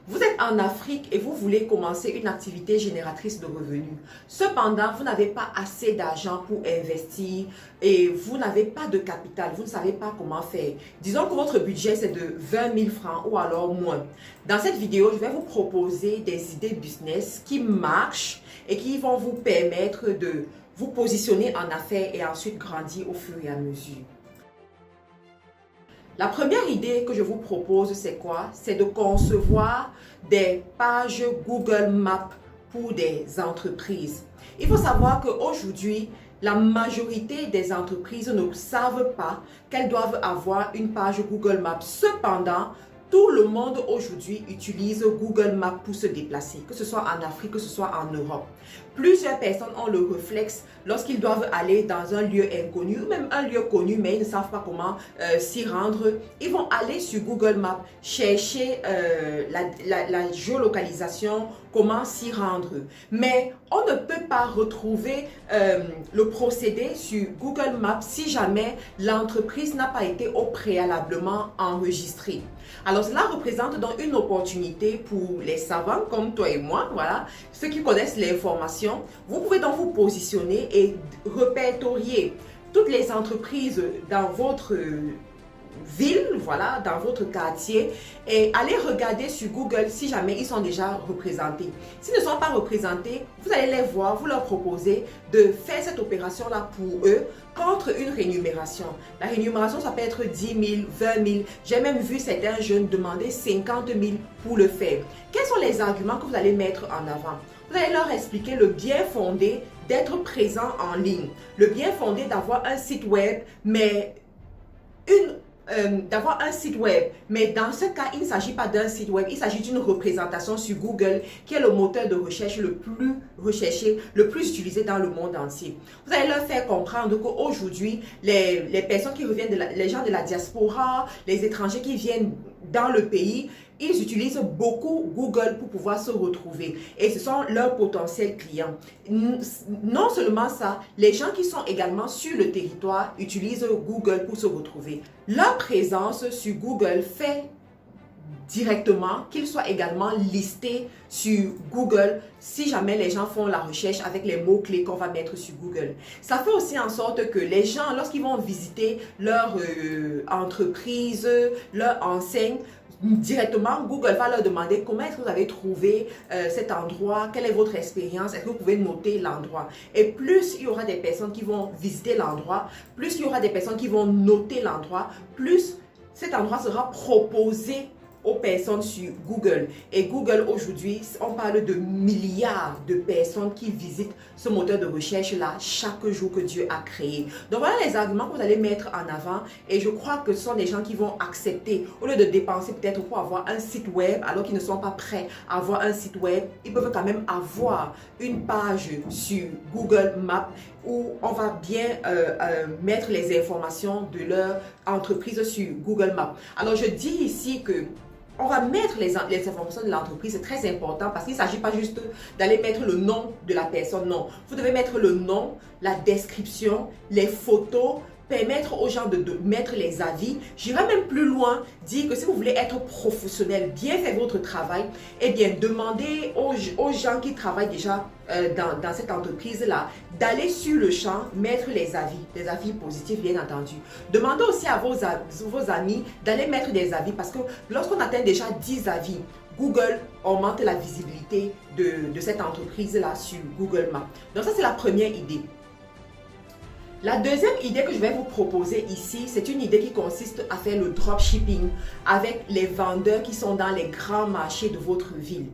Vous êtes en Afrique et vous voulez commencer une activité génératrice de revenus. Cependant, vous n'avez pas assez d'argent pour investir et vous n'avez pas de capital. Vous ne savez pas comment faire. Disons que votre budget, c'est de 20 000 francs ou alors moins. Dans cette vidéo, je vais vous proposer des idées business qui marchent et qui vont vous permettre de vous positionner en affaires et ensuite grandir au fur et à mesure. La première idée que je vous propose, c'est quoi? C'est de concevoir des pages Google Maps pour des entreprises. Il faut savoir qu'aujourd'hui, la majorité des entreprises ne savent pas qu'elles doivent avoir une page Google Maps. Cependant, tout le monde aujourd'hui utilise Google Maps pour se déplacer, que ce soit en Afrique, que ce soit en Europe. Plusieurs personnes ont le réflexe lorsqu'ils doivent aller dans un lieu inconnu ou même un lieu connu, mais ils ne savent pas comment s'y rendre. Ils vont aller sur Google Maps, chercher la géolocalisation, comment s'y rendre. Mais on ne peut pas retrouver le procédé sur Google Maps si jamais l'entreprise n'a pas été au préalablement enregistrée. Alors cela représente donc une opportunité pour les savants comme toi et moi, voilà, ceux qui connaissent l'information. Vous pouvez donc vous positionner et répertorier toutes les entreprises dans votre ville, voilà, dans votre quartier, et allez regarder sur Google si jamais ils sont déjà représentés. S'ils ne sont pas représentés, vous allez les voir, vous leur proposez de faire cette opération-là pour eux contre une rémunération. La rémunération, ça peut être 10 000, 20 000. J'ai même vu certains jeunes demander 50 000 pour le faire. Quels sont les arguments que vous allez mettre en avant? Vous allez leur expliquer le bien fondé d'être présent en ligne, le bien fondé d'avoir un site web, mais d'avoir un site web, mais dans ce cas, il ne s'agit pas d'un site web, il s'agit d'une représentation sur Google, qui est le moteur de recherche le plus recherché, le plus utilisé dans le monde entier. Vous allez leur faire comprendre qu'aujourd'hui, les personnes qui reviennent, les gens de la diaspora, les étrangers qui viennent dans le pays, ils utilisent beaucoup Google pour pouvoir se retrouver et ce sont leurs potentiels clients. Non seulement ça, les gens qui sont également sur le territoire utilisent Google pour se retrouver. Leur présence sur Google fait directement qu'ils soient également listés sur Google si jamais les gens font la recherche avec les mots-clés qu'on va mettre sur Google. Ça fait aussi en sorte que les gens, lorsqu'ils vont visiter leur entreprise, leur enseigne, directement, Google va leur demander comment est-ce que vous avez trouvé cet endroit, quelle est votre expérience, est-ce que vous pouvez noter l'endroit. Et plus il y aura des personnes qui vont visiter l'endroit, plus il y aura des personnes qui vont noter l'endroit, plus cet endroit sera proposé aux personnes sur Google. Et Google aujourd'hui, on parle de milliards de personnes qui visitent ce moteur de recherche-là chaque jour que Dieu a créé. Donc voilà les arguments que vous allez mettre en avant et je crois que ce sont des gens qui vont accepter, au lieu de dépenser peut-être pour avoir un site web alors qu'ils ne sont pas prêts à avoir un site web, ils peuvent quand même avoir une page sur Google Maps où on va bien mettre les informations de leur entreprise sur Google Maps. Alors je dis ici que on va mettre les informations de l'entreprise, c'est très important parce qu'il ne s'agit pas juste d'aller mettre le nom de la personne, non. Vous devez mettre le nom, la description, les photos, permettre aux gens de mettre les avis. J'irai même plus loin, dire que si vous voulez être professionnel, bien faire votre travail, eh bien demandez aux gens qui travaillent déjà dans cette entreprise-là, d'aller sur le champ, mettre les avis positifs bien entendu. Demandez aussi à vos amis d'aller mettre des avis parce que lorsqu'on atteint déjà 10 avis, Google augmente la visibilité de cette entreprise-là sur Google Maps. Donc ça c'est la première idée. La deuxième idée que je vais vous proposer ici, c'est une idée qui consiste à faire le dropshipping avec les vendeurs qui sont dans les grands marchés de votre ville.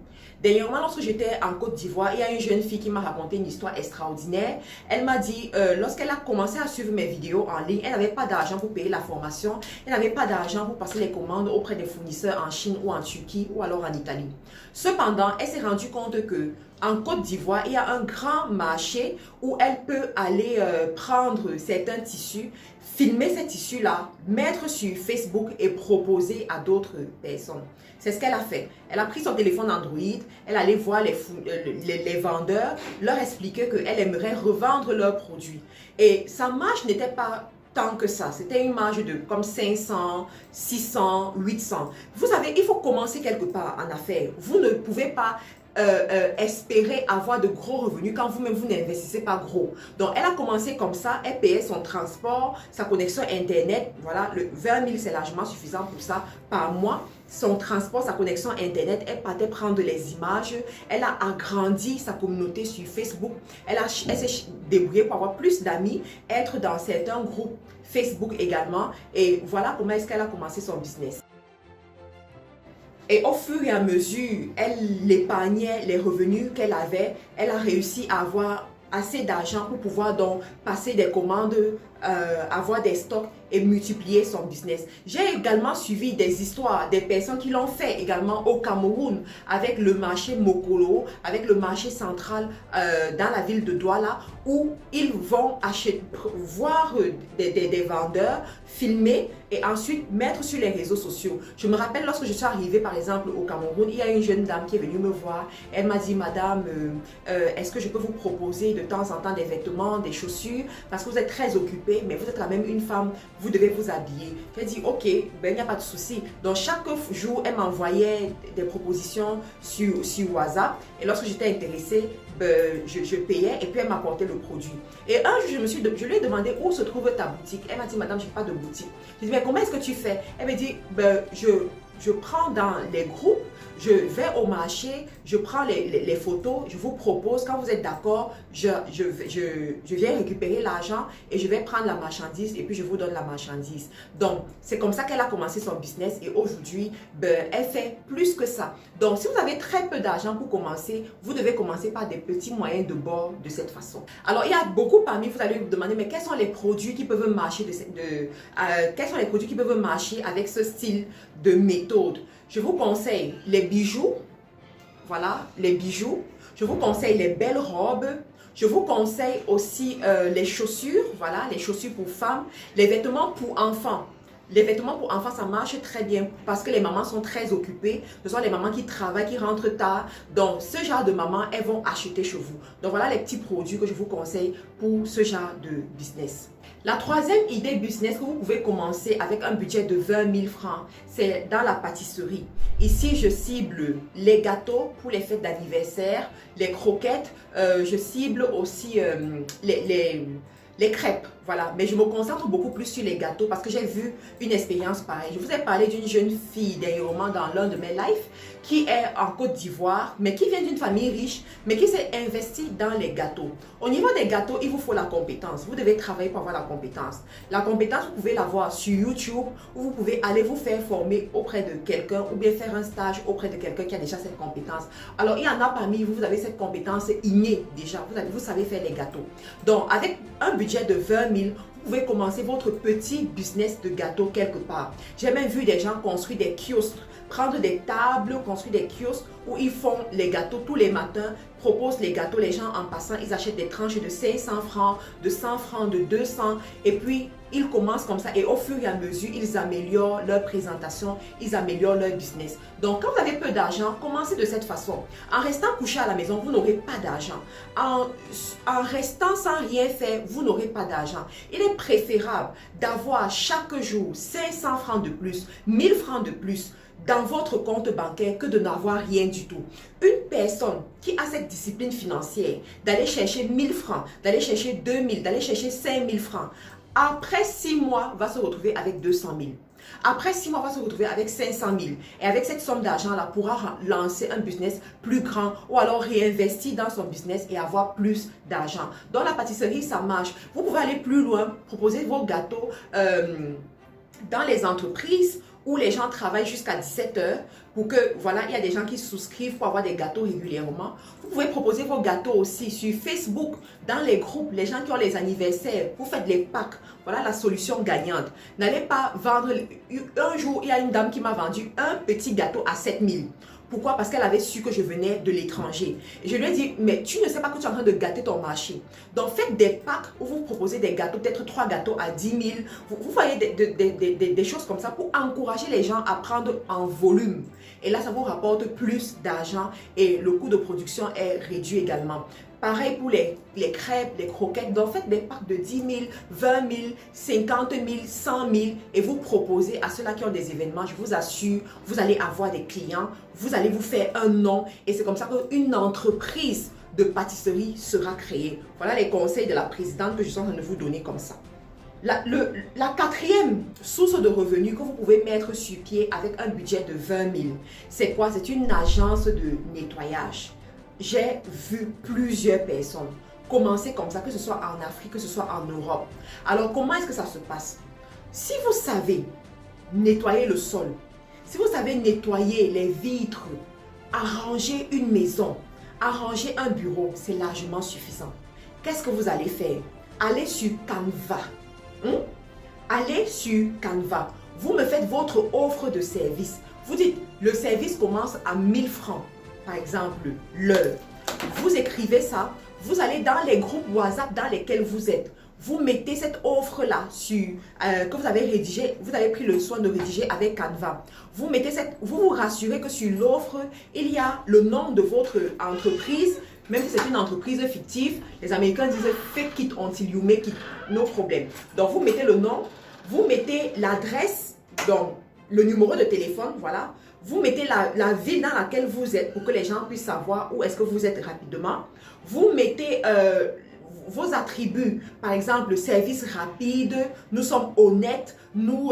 Dernièrement, lorsque j'étais en Côte d'Ivoire, il y a une jeune fille qui m'a raconté une histoire extraordinaire. Elle m'a dit, lorsqu'elle a commencé à suivre mes vidéos en ligne, elle n'avait pas d'argent pour payer la formation, elle n'avait pas d'argent pour passer les commandes auprès des fournisseurs en Chine ou en Turquie ou alors en Italie. Cependant, elle s'est rendue compte que en Côte d'Ivoire, il y a un grand marché où elle peut aller prendre certains tissus, filmer ces tissus-là, mettre sur Facebook et proposer à d'autres personnes. C'est ce qu'elle a fait. Elle a pris son téléphone Android, elle allait voir les vendeurs, leur expliquer qu'elle aimerait revendre leurs produits. Et sa marge n'était pas tant que ça. C'était une marge de comme 500, 600, 800. Vous savez, il faut commencer quelque part en affaires. Vous ne pouvez pas espérer avoir de gros revenus quand vous-même vous n'investissez pas gros. Donc elle a commencé comme ça, elle payait son transport, sa connexion internet, voilà, le 20 000 c'est largement suffisant pour ça par mois. Son transport, sa connexion internet, elle partait prendre les images, elle a agrandi sa communauté sur Facebook, elle s'est débrouillée pour avoir plus d'amis, être dans certains groupes Facebook également, et voilà comment est-ce qu'elle a commencé son business. Et au fur et à mesure, elle épargnait les revenus qu'elle avait. Elle a réussi à avoir assez d'argent pour pouvoir donc passer des commandes, avoir des stocks et multiplier son business. J'ai également suivi des histoires des personnes qui l'ont fait également au Cameroun avec le marché Mokolo, avec le marché central dans la ville de Douala, où ils vont acheter, voir des vendeurs, filmer et ensuite mettre sur les réseaux sociaux. Je me rappelle lorsque je suis arrivée par exemple au Cameroun, il y a une jeune dame qui est venue me voir. Elle m'a dit: madame, est-ce que je peux vous proposer de temps en temps des vêtements, des chaussures, parce que vous êtes très occupée, mais vous êtes quand même une femme, vous devez vous habiller. J'ai dit: ok, ben il n'y a pas de souci. Donc chaque jour, elle m'envoyait des propositions sur WhatsApp, et lorsque j'étais intéressée, je payais et puis elle m'apportait le produit. Et un jour, je lui ai demandé où se trouve ta boutique. Elle m'a dit: madame, je n'ai pas de boutique. Je lui ai dit: mais comment est-ce que tu fais? Elle m'a dit: je prends dans les groupes, je vais au marché, je prends les photos, je vous propose, quand vous êtes d'accord, je viens récupérer l'argent et je vais prendre la marchandise et puis je vous donne la marchandise. Donc, c'est comme ça qu'elle a commencé son business et aujourd'hui, elle fait plus que ça. Donc, si vous avez très peu d'argent pour commencer, vous devez commencer par des petits moyens de bord de cette façon. Alors, il y a beaucoup parmi vous, allez vous demander: mais quels sont les produits qui peuvent marcher quels sont les produits qui peuvent marcher avec ce style de méthode? Je vous conseille les bijoux, voilà, les bijoux. Je vous conseille les belles robes. Je vous conseille aussi les chaussures, voilà, les chaussures pour femmes, les vêtements pour enfants. Les vêtements pour enfants, ça marche très bien parce que les mamans sont très occupées. Ce sont les mamans qui travaillent, qui rentrent tard. Donc, ce genre de mamans, elles vont acheter chez vous. Donc, voilà les petits produits que je vous conseille pour ce genre de business. La troisième idée business que vous pouvez commencer avec un budget de 20 000 francs, c'est dans la pâtisserie. Ici, je cible les gâteaux pour les fêtes d'anniversaire, les croquettes. Je cible aussi les crêpes, voilà. Mais je me concentre beaucoup plus sur les gâteaux parce que j'ai vu une expérience pareille. Je vous ai parlé d'une jeune fille dernièrement dans l'un de mes lives qui est en Côte d'Ivoire, mais qui vient d'une famille riche, mais qui s'est investie dans les gâteaux. Au niveau des gâteaux, il vous faut la compétence. Vous devez travailler pour avoir la compétence. La compétence, vous pouvez l'avoir sur YouTube ou vous pouvez aller vous faire former auprès de quelqu'un ou bien faire un stage auprès de quelqu'un qui a déjà cette compétence. Alors, il y en a parmi vous, vous avez cette compétence innée déjà. Vous savez faire les gâteaux. Donc, avec un budget de 20 000, vous pouvez commencer votre petit business de gâteaux quelque part. J'ai même vu des gens construire des kiosques, prendre des tables, construire des kiosques où ils font les gâteaux tous les matins, proposent les gâteaux, les gens en passant, ils achètent des tranches de 500 francs, de 100 francs, de 200 et puis ils commencent comme ça et au fur et à mesure, ils améliorent leur présentation, ils améliorent leur business. Donc, quand vous avez peu d'argent, commencez de cette façon. En restant couché à la maison, vous n'aurez pas d'argent. En restant sans rien faire, vous n'aurez pas d'argent. Il est préférable d'avoir chaque jour 500 francs de plus, 1000 francs de plus dans votre compte bancaire que de n'avoir rien du tout. Une personne qui a cette discipline financière d'aller chercher 1000 francs, d'aller chercher 2000, d'aller chercher 5000 francs, après 6 mois, va se retrouver avec 200 000. Après 6 mois, va se retrouver avec 500 000. Et avec cette somme d'argent-là, pourra lancer un business plus grand ou alors réinvestir dans son business et avoir plus d'argent. Dans la pâtisserie, ça marche. Vous pouvez aller plus loin, proposer vos gâteaux dans les entreprises où les gens travaillent jusqu'à 17 heures pour que, voilà, il y a des gens qui souscrivent pour avoir des gâteaux régulièrement. Vous pouvez proposer vos gâteaux aussi sur Facebook, dans les groupes, les gens qui ont les anniversaires, vous faites les packs. Voilà la solution gagnante. N'allez pas vendre. Un jour, il y a une dame qui m'a vendu un petit gâteau à 7 000. Pourquoi? Parce qu'elle avait su que je venais de l'étranger. Et je lui ai dit, mais tu ne sais pas que tu es en train de gâter ton marché. Donc, faites des packs où vous proposez des gâteaux, peut-être 3 gâteaux à 10 000. Vous voyez des choses comme ça pour encourager les gens à prendre en volume. Et là, ça vous rapporte plus d'argent et le coût de production est réduit également. Pareil pour les crêpes, les croquettes. Donc, faites des packs de 10 000, 20 000, 50 000, 100 000 et vous proposez à ceux-là qui ont des événements. Je vous assure, vous allez avoir des clients, vous allez vous faire un nom et c'est comme ça qu'une entreprise de pâtisserie sera créée. Voilà les conseils de la présidente que je suis en train de vous donner comme ça. La quatrième source de revenus que vous pouvez mettre sur pied avec un budget de 20 000, c'est quoi? C'est une agence de nettoyage. J'ai vu plusieurs personnes commencer comme ça, que ce soit en Afrique, que ce soit en Europe. Alors, comment est-ce que ça se passe? Si vous savez nettoyer le sol, si vous savez nettoyer les vitres, arranger une maison, arranger un bureau, c'est largement suffisant. Qu'est-ce que vous allez faire? Allez sur Canva. Allez sur Canva. Vous me faites votre offre de service. Vous dites, le service commence à 1000 francs. Par exemple, l'heure. Vous écrivez ça, vous allez dans les groupes WhatsApp dans lesquels vous êtes. Vous mettez cette offre-là que vous avez rédigée, vous avez pris le soin de rédiger avec Canva. Vous vous rassurez que sur l'offre, il y a le nom de votre entreprise, même si c'est une entreprise fictive. Les Américains disent fake it until you make it, no problem. Donc vous mettez le nom, vous mettez l'adresse, donc le numéro de téléphone, voilà. Vous mettez la ville dans laquelle vous êtes pour que les gens puissent savoir où est-ce que vous êtes rapidement. Vous mettez vos attributs, par exemple, service rapide, nous sommes honnêtes, nous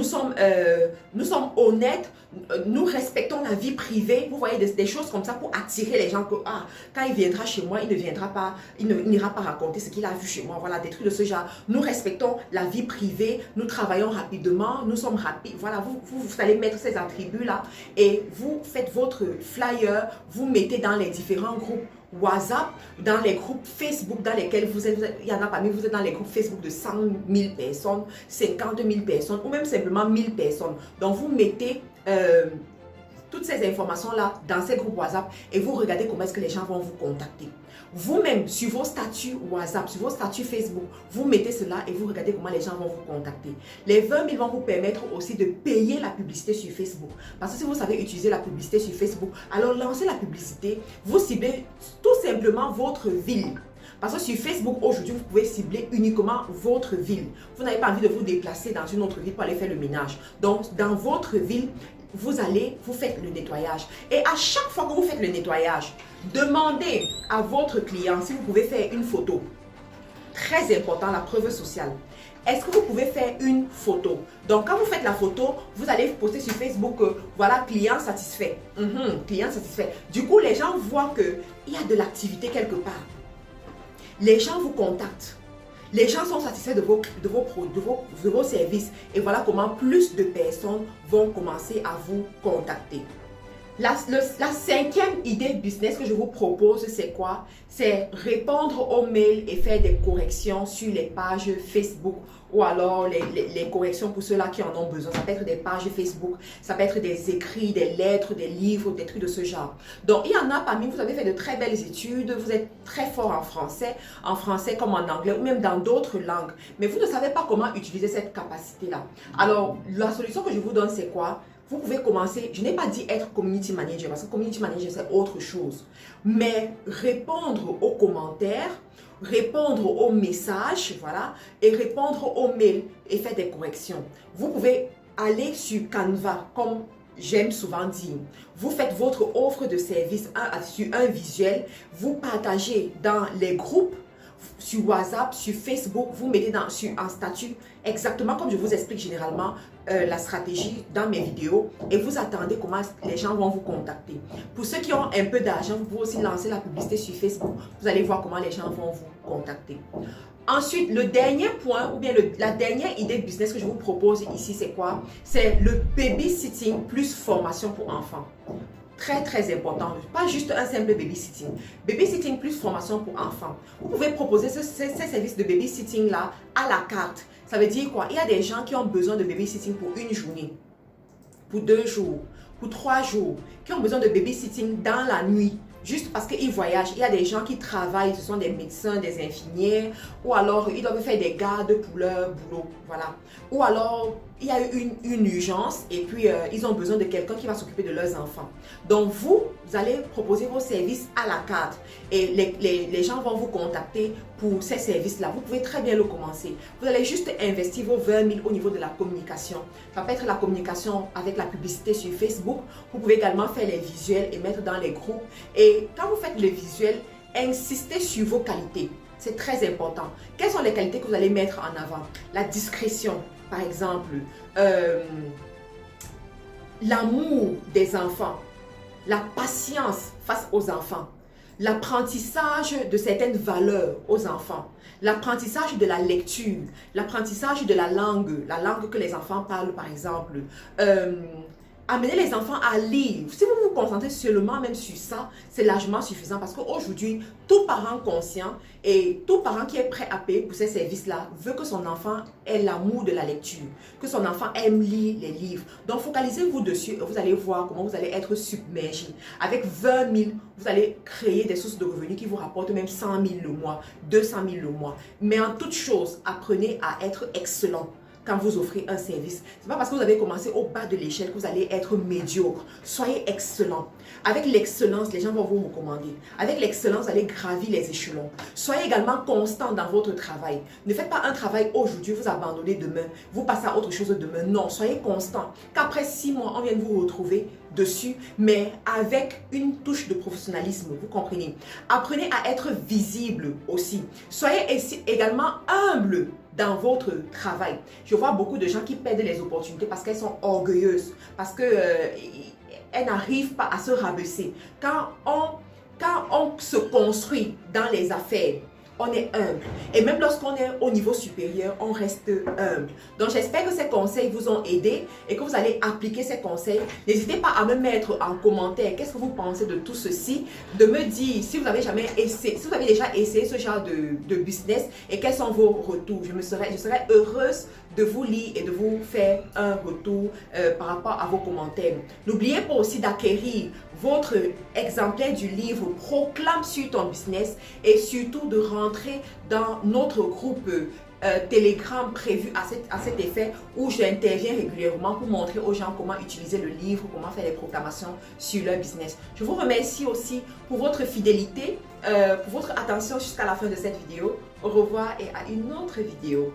sommes honnêtes, nous respectons la vie privée. Vous voyez des choses comme ça pour attirer les gens que quand il viendra chez moi, il n'ira pas raconter ce qu'il a vu chez moi. Voilà, des trucs de ce genre. Nous respectons la vie privée, nous travaillons rapidement, nous sommes rapides. Voilà, vous allez mettre ces attributs-là et vous faites votre flyer, vous mettez dans les différents groupes WhatsApp, dans les groupes Facebook dans lesquels vous êtes, il y en a parmi vous êtes dans les groupes Facebook de 100 000 personnes, 50 000 personnes ou même simplement 1000 personnes. Donc vous mettez toutes ces informations-là dans ces groupes WhatsApp et vous regardez comment est-ce que les gens vont vous contacter. Vous-même, sur vos statuts WhatsApp, sur vos statuts Facebook, vous mettez cela et vous regardez comment les gens vont vous contacter. Les 20 000 vont vous permettre aussi de payer la publicité sur Facebook. Parce que si vous savez utiliser la publicité sur Facebook, alors lancez la publicité, vous ciblez tout simplement votre ville. Parce que sur Facebook, aujourd'hui, vous pouvez cibler uniquement votre ville. Vous n'avez pas envie de vous déplacer dans une autre ville pour aller faire le ménage. Donc, dans votre ville, vous faites le nettoyage. Et à chaque fois que vous faites le nettoyage, demandez à votre client si vous pouvez faire une photo. Très important, la preuve sociale. Est-ce que vous pouvez faire une photo? Donc, quand vous faites la photo, vous allez poster sur Facebook, voilà, client satisfait. Client satisfait. Du coup, les gens voient qu'il y a de l'activité quelque part. Les gens vous contactent. Les gens sont satisfaits de vos services. Et voilà comment plus de personnes vont commencer à vous contacter. La cinquième idée business que je vous propose, c'est quoi? C'est répondre aux mails et faire des corrections sur les pages Facebook ou alors les corrections pour ceux-là qui en ont besoin. Ça peut être des pages Facebook, ça peut être des écrits, des lettres, des livres, des trucs de ce genre. Donc, il y en a parmi vous, avez fait de très belles études, vous êtes très fort en français comme en anglais ou même dans d'autres langues. Mais vous ne savez pas comment utiliser cette capacité-là. Alors, la solution que je vous donne, c'est quoi? Vous pouvez commencer, je n'ai pas dit être community manager, parce que community manager, c'est autre chose. Mais répondre aux commentaires, répondre aux messages, voilà, et répondre aux mails et faire des corrections. Vous pouvez aller sur Canva, comme j'aime souvent dire. Vous faites votre offre de service sur un visuel, vous partagez dans les groupes, sur WhatsApp, sur Facebook, vous mettez sur un statut, exactement comme je vous explique généralement la stratégie dans mes vidéos et vous attendez comment les gens vont vous contacter. Pour ceux qui ont un peu d'argent, vous pouvez aussi lancer la publicité sur Facebook. Vous allez voir comment les gens vont vous contacter. Ensuite, le dernier point ou bien la dernière idée de business que je vous propose ici, c'est quoi? C'est le babysitting plus formation pour enfants. Très très important, pas juste un simple babysitting. Babysitting plus formation pour enfants. Vous pouvez proposer ces services de babysitting là à la carte. Ça veut dire quoi? Il y a des gens qui ont besoin de babysitting pour une journée, pour 2 jours, pour 3 jours, qui ont besoin de babysitting dans la nuit. Juste parce qu'ils voyagent. Il y a des gens qui travaillent, ce sont des médecins, des infirmières, ou alors ils doivent faire des gardes pour leur boulot. Voilà. Ou alors il y a une urgence et puis ils ont besoin de quelqu'un qui va s'occuper de leurs enfants. Donc vous allez proposer vos services à la carte et les gens vont vous contacter pour ces services-là. Vous pouvez très bien le commencer. Vous allez juste investir vos 20 000 au niveau de la communication. Ça peut être la communication avec la publicité sur Facebook. Vous pouvez également faire les visuels et mettre dans les groupes. Et quand vous faites les visuels, insistez sur vos qualités. C'est très important. Quelles sont les qualités que vous allez mettre en avant? La discrétion, par exemple, l'amour des enfants, la patience face aux enfants, l'apprentissage de certaines valeurs aux enfants, l'apprentissage de la lecture, l'apprentissage de la langue que les enfants parlent par exemple, amener les enfants à lire. Si vous vous concentrez seulement même sur ça, c'est largement suffisant parce qu'aujourd'hui, tout parent conscient et tout parent qui est prêt à payer pour ces services-là veut que son enfant ait l'amour de la lecture, que son enfant aime lire les livres. Donc, focalisez-vous dessus et vous allez voir comment vous allez être submergé. Avec 20 000, vous allez créer des sources de revenus qui vous rapportent même 100 000 le mois, 200 000 le mois. Mais en toute chose, apprenez à être excellent. Quand vous offrez un service, ce n'est pas parce que vous avez commencé au bas de l'échelle que vous allez être médiocre. Soyez excellent. Avec l'excellence, les gens vont vous recommander. Avec l'excellence, vous allez gravir les échelons. Soyez également constant dans votre travail. Ne faites pas un travail aujourd'hui, vous abandonnez demain, vous passez à autre chose demain. Non, soyez constant. Qu'après 6 mois, on vienne vous retrouver dessus, mais avec une touche de professionnalisme, vous comprenez. Apprenez à être visible aussi. Soyez également humble dans votre travail. Je vois beaucoup de gens qui perdent les opportunités parce qu'elles sont orgueilleuses, parce qu'elles n'arrivent pas à se rabaisser. Quand on se construit dans les affaires, on est humble. Et même lorsqu'on est au niveau supérieur, on reste humble. Donc, j'espère que ces conseils vous ont aidé et que vous allez appliquer ces conseils. N'hésitez pas à me mettre en commentaire qu'est-ce que vous pensez de tout ceci. De me dire si vous avez jamais essayé, si vous avez déjà essayé ce genre de business et quels sont vos retours. Je serais heureuse de vous lire et de vous faire un retour par rapport à vos commentaires. N'oubliez pas aussi d'acquérir votre exemplaire du livre Proclame sur ton business et surtout de rentrer dans notre groupe Telegram prévu à cet effet où j'interviens régulièrement pour montrer aux gens comment utiliser le livre, comment faire les proclamations sur leur business. Je vous remercie aussi pour votre fidélité, pour votre attention jusqu'à la fin de cette vidéo. Au revoir et à une autre vidéo.